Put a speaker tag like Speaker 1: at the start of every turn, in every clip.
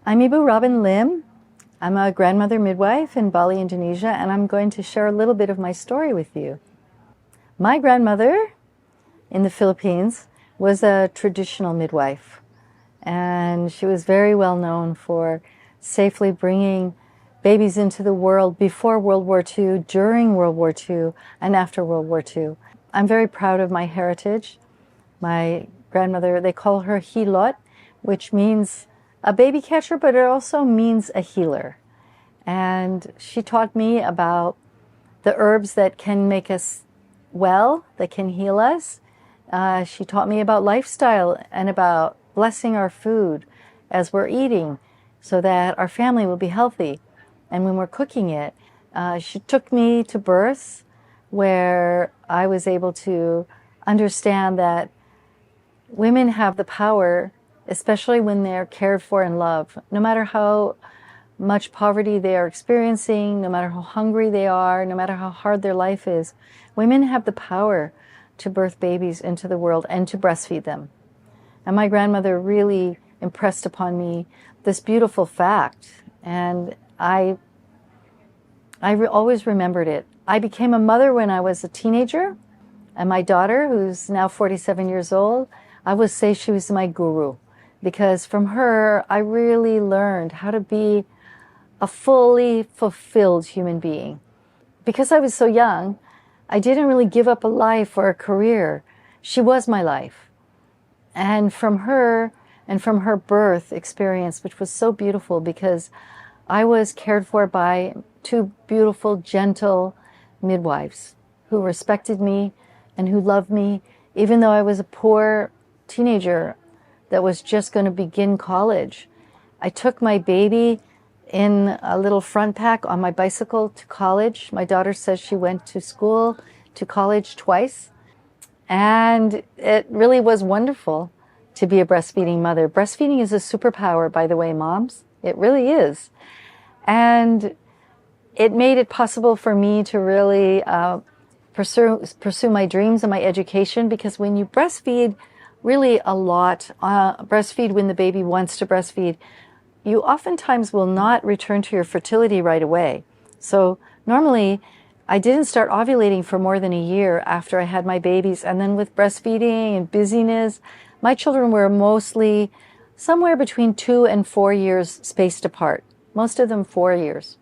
Speaker 1: I'm IBU ROBIN LIM. I'm a grandmother midwife in Bali, Indonesia, and I'm going to share a little bit of my story with you. My grandmother in the Philippines was a traditional midwife, and she was very well known for safely bringing babies into the world before World War II, during World War II, and after World War II. I'm very proud of my heritage. My grandmother, they call her hilot, which means a baby catcher, but it also means a healer. And she taught me about the herbs that can make us well, that can heal us. She taught me about lifestyle and about blessing our food as we're eating so that our family will be healthy. And when we're cooking it, she took me to births where I was able to understand that women have the power, especially when they're cared for and loved. No matter how much poverty they are experiencing, no matter how hungry they are, no matter how hard their life is, women have the power to birth babies into the world and to breastfeed them. And my grandmother really impressed upon me this beautiful fact, and I always remembered it. I became a mother when I was a teenager, and my daughter, who's now 47 years old, I would say she was my guru, because from her, I really learned how to be a fully fulfilled human being. Because I was so young, I didn't really give up a life or a career. She was my life. And from her birth experience, which was so beautiful because I was cared for by two beautiful, gentle midwives who respected me and who loved me, even though I was a poor teenager that was just going to begin college. I took my baby in a little front pack on my bicycle to college. My daughter says she went to college twice. And it really was wonderful to be a breastfeeding mother. Breastfeeding is a superpower, by the way, moms. It really is. And it made it possible for me to really pursue my dreams and my education, because when you breastfeed really a lot, breastfeed when the baby wants to breastfeed, you oftentimes will not return to your fertility right away. So normally, I didn't start ovulating for more than a year after I had my babies. And then with breastfeeding and busyness, my children were mostly somewhere between 2 and 4 years spaced apart, most of them 4 years.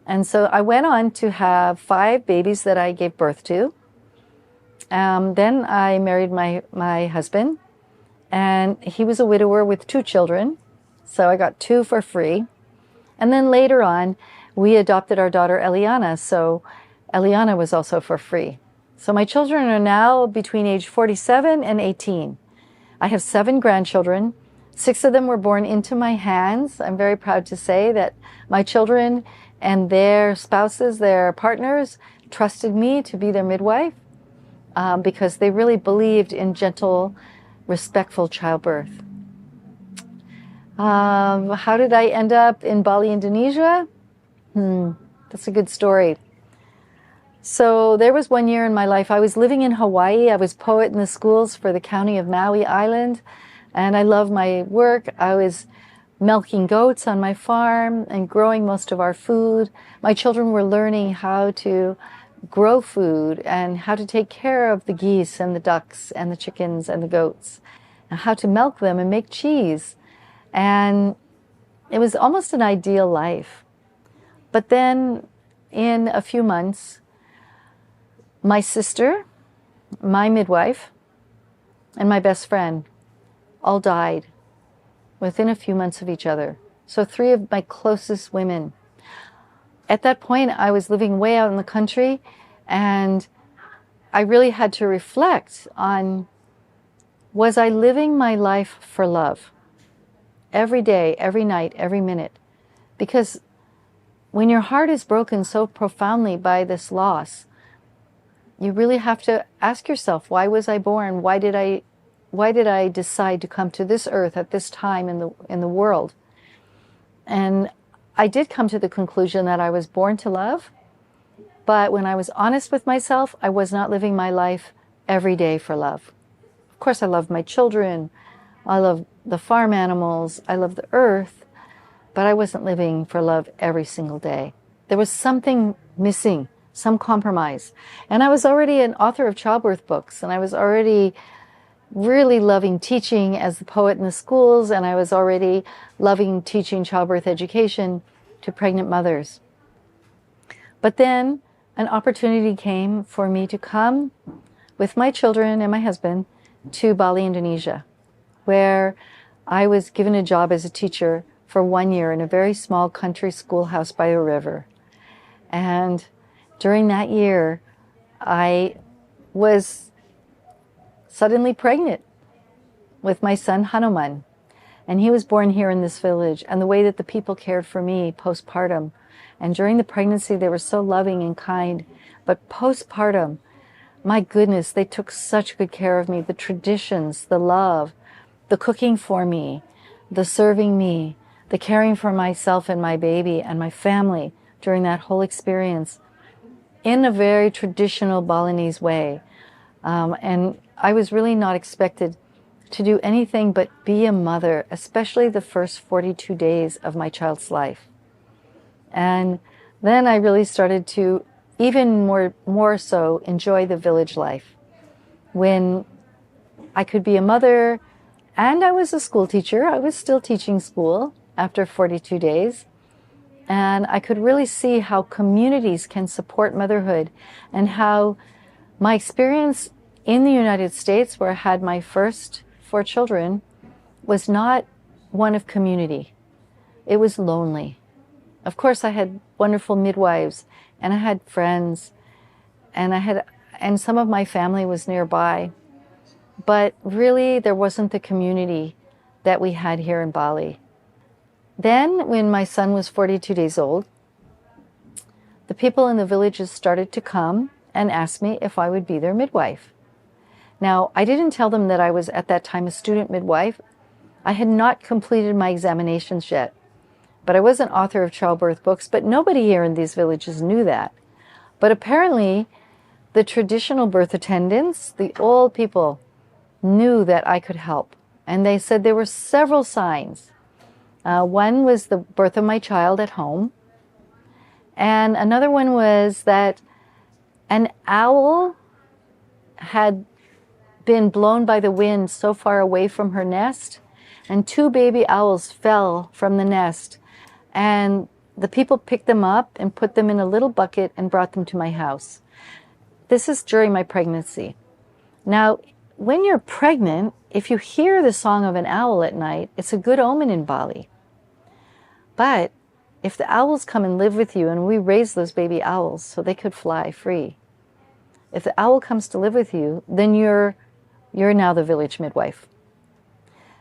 Speaker 1: And so I went on to have 5 babies that I gave birth to. Then I married my husband, and he was a widower with 2 children. So I got 2 for free. And then later on, we adopted our daughter Eliana. So Eliana was also for free. So my children are now between age 47 and 18. I have 7 grandchildren. 6 of them were born into my hands. I'm very proud to say that my children and their spouses, their partners, trusted me to be their midwife because they really believed in gentle, respectful childbirth. How did I end up in Bali, Indonesia? That's a good story. So there was one year in my life, I was living in Hawaii. I was poet in the schools for the county of Maui Island, and I loved my work. I was milking goats on my farm and growing most of our food. My children were learning how to grow food and how to take care of the geese and the ducks and the chickens and the goats, and how to milk them and make cheese. And it was almost an ideal life. But then in a few months, my sister, my midwife, and my best friend all died within a few months of each other. So 3 of my closest women. At that point, I was living way out in the country, and I really had to reflect on, was I living my life for love? Every day, every night, every minute. Because when your heart is broken so profoundly by this loss, you really have to ask yourself, why was I born? Why did I decide to come to this earth at this time in the world? And I did come to the conclusion that I was born to love, but when I was honest with myself, I was not living my life every day for love. Of course, I love my children, I love the farm animals, I love the earth, but I wasn't living for love every single day. There was something missing, some compromise. And I was already an author of childbirth books, and I was already really loving teaching as the poet in the schools, and I was already loving teaching childbirth education to pregnant mothers. But then an opportunity came for me to come with my children and my husband to Bali, Indonesia, where I was given a job as a teacher for 1 year in a very small country schoolhouse by a river. And during that year, I was suddenly pregnant with my son Hanuman. And he was born here in this village. And the way that the people cared for me postpartum, and during the pregnancy, they were so loving and kind. But postpartum, my goodness, they took such good care of me. The traditions, the love, the cooking for me, the serving me, the caring for myself and my baby and my family during that whole experience in a very traditional Balinese way. And I was really not expected to do anything but be a mother, especially the first 42 days of my child's life. And then I really started to even more so enjoy the village life, when I could be a mother and I was a school teacher. I was still teaching school after 42 days. And I could really see how communities can support motherhood, and how my experience in the United States, where I had my first 4 children, was not one of community. It was lonely. Of course, I had wonderful midwives, and I had friends, and some of my family was nearby. But really, there wasn't the community that we had here in Bali. Then, when my son was 42 days old, the people in the villages started to come and ask me if I would be their midwife. Now, I didn't tell them that I was at that time a student midwife. I had not completed my examinations yet, but I was an author of childbirth books, but nobody here in these villages knew that. But apparently, the traditional birth attendants, the old people, knew that I could help. And they said there were several signs. One was the birth of my child at home. And another one was that an owl had been blown by the wind so far away from her nest, and 2 baby owls fell from the nest. And the people picked them up and put them in a little bucket and brought them to my house. This is during my pregnancy. Now, when you're pregnant, if you hear the song of an owl at night, it's a good omen in Bali. But if the owls come and live with you, and we raise those baby owls so they could fly free, if the owl comes to live with you, then you're now the village midwife.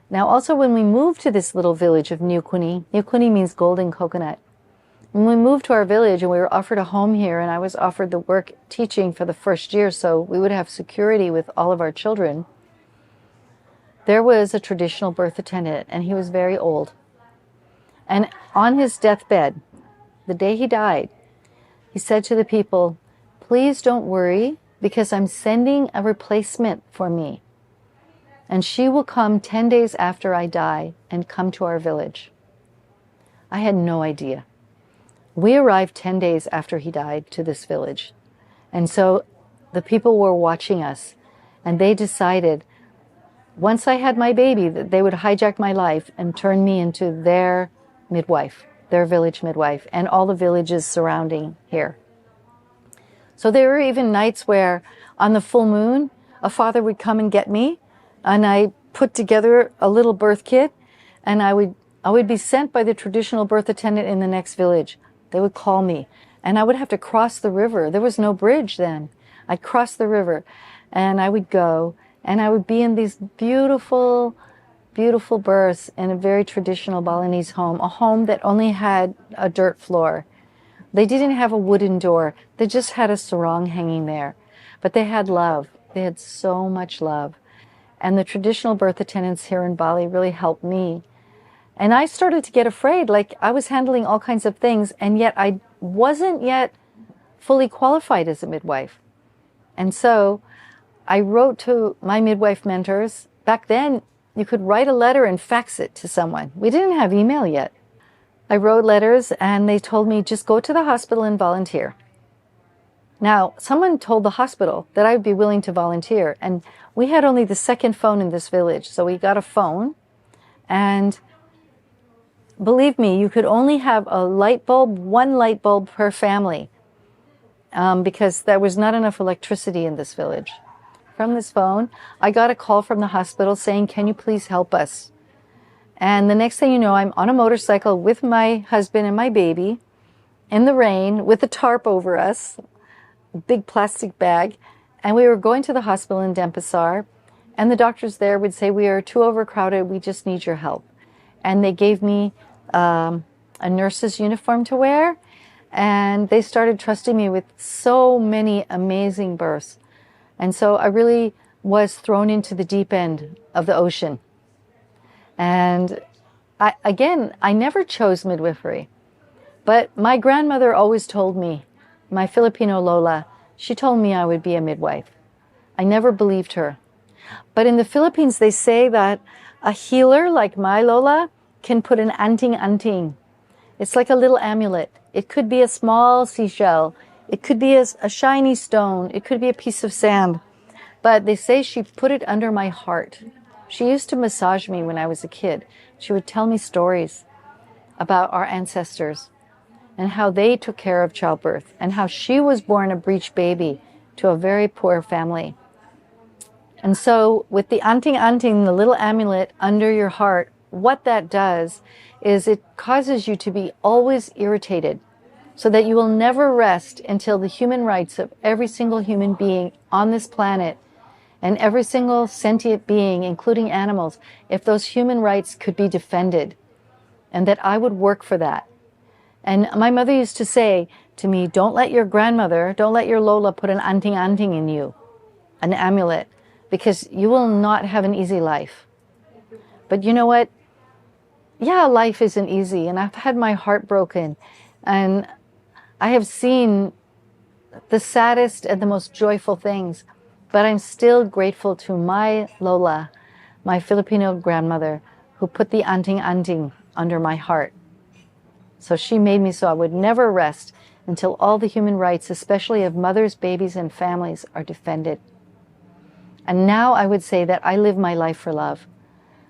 Speaker 1: Now, also, when we moved to this little village of New Kuni means golden coconut. When we moved to our village and we were offered a home here, and I was offered the work teaching for the first year so we would have security with all of our children, there was a traditional birth attendant, and he was very old. And on his deathbed, the day he died, he said to the people, "Please don't worry, because I'm sending a replacement for me. And she will come 10 days after I die and come to our village." I had no idea. We arrived 10 days after he died to this village. And so the people were watching us, and they decided, once I had my baby, that they would hijack my life and turn me into their midwife, their village midwife, and all the villages surrounding here. So there were even nights where on the full moon, a father would come and get me, and I put together a little birth kit, and I would be sent by the traditional birth attendant in the next village. They would call me, and I would have to cross the river. There was no bridge then. I'd cross the river, and I would go, and I would be in these beautiful, beautiful births in a very traditional Balinese home, a home that only had a dirt floor. They didn't have a wooden door. They just had a sarong hanging there. But they had love. They had so much love. And the traditional birth attendants here in Bali really helped me. And I started to get afraid, like I was handling all kinds of things, and yet I wasn't yet fully qualified as a midwife. And so I wrote to my midwife mentors. Back then, you could write a letter and fax it to someone. We didn't have email yet. I wrote letters and they told me, just go to the hospital and volunteer. Now, someone told the hospital that I would be willing to volunteer, and we had only the second phone in this village, so we got a phone, and believe me, you could only have a light bulb, one light bulb per family, because there was not enough electricity in this village. From this phone, I got a call from the hospital saying, can you please help us? And the next thing you know, I'm on a motorcycle with my husband and my baby in the rain with a tarp over us, a big plastic bag, and we were going to the hospital in Denpasar, and the doctors there would say, we are too overcrowded, we just need your help. And they gave me a nurse's uniform to wear, and they started trusting me with so many amazing births. And so I really was thrown into the deep end of the ocean. And I never chose midwifery, but my grandmother always told me, my Filipino Lola, she told me I would be a midwife. I never believed her. But in the Philippines, they say that a healer like my Lola can put an anting-anting. It's like a little amulet. It could be a small seashell. It could be a shiny stone. It could be a piece of sand. But they say she put it under my heart. She used to massage me when I was a kid. She would tell me stories about our ancestors and how they took care of childbirth and how she was born a breech baby to a very poor family. And so with the anting-anting, the little amulet under your heart, what that does is it causes you to be always irritated so that you will never rest until the human rights of every single human being on this planet and every single sentient being, including animals, if those human rights could be defended, and that I would work for that. And my mother used to say to me, don't let your grandmother, don't let your Lola put an anting-anting in you, an amulet, because you will not have an easy life. But you know what? Yeah, life isn't easy, and I've had my heart broken, and I have seen the saddest and the most joyful things. But I'm still grateful to my Lola, my Filipino grandmother, who put the anting-anting under my heart. So she made me so I would never rest until all the human rights, especially of mothers, babies, and families, are defended. And now I would say that I live my life for love.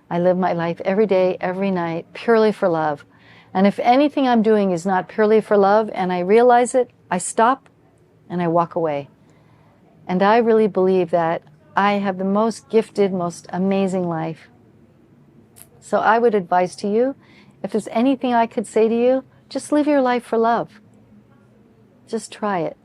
Speaker 1: I live my life every day, every night, purely for love. And if anything I'm doing is not purely for love and I realize it, I stop and I walk away. And I really believe that I have the most gifted, most amazing life. So I would advise to you, if there's anything I could say to you, just live your life for love. Just try it.